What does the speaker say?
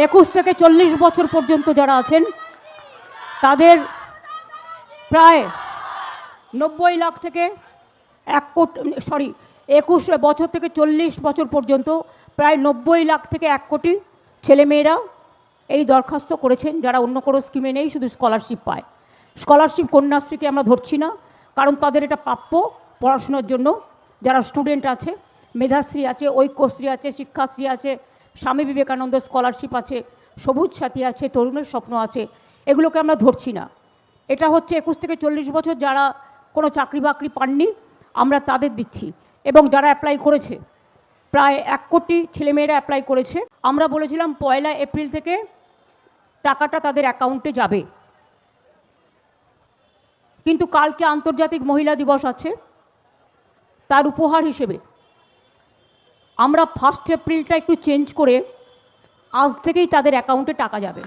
21 থেকে 40 বছর পর্যন্ত যারা আছেন তাদের প্রায় 90 লাখ থেকে 1 কোটি 21 বছর থেকে 40 বছর পর্যন্ত প্রায় 90 লাখ থেকে 1 কোটি ছেলেমেয়েরা এই দরখাস্ত করেছেন, যারা অন্য কোনো স্কিমে নেই, শুধু স্কলারশিপ পায়। স্কলারশিপ কন্যাশ্রীকে আমরা ধরছি না, কারণ তাদের এটা প্রাপ্য পড়াশোনার জন্য। যারা স্টুডেন্ট আছে, মেধাশ্রী আছে, ঐক্যশ্রী আছে, শিক্ষাশ্রী আছে, স্বামী বিবেকানন্দ স্কলারশিপ আছে, সবুজ সাথী আছে, তরুণের স্বপ্ন আছে, এগুলোকে আমরা ধরছি না। এটা হচ্ছে 21 থেকে 40 বছর যারা কোনো চাকরি বাকরি পাননি, আমরা তাদের দিচ্ছি। এবং যারা অ্যাপ্লাই করেছে, প্রায় 1 কোটি ছেলেমেয়েরা অ্যাপ্লাই করেছে। আমরা বলেছিলাম 1 এপ্রিল থেকে টাকাটা তাদের অ্যাকাউন্টে যাবে, কিন্তু কালকে আন্তর্জাতিক মহিলা দিবস আছে, তার উপহার হিসেবে আমরা 1 এপ্রিলটা একটু চেঞ্জ করে আজ থেকেই তাদের অ্যাকাউন্টে টাকা যাবে।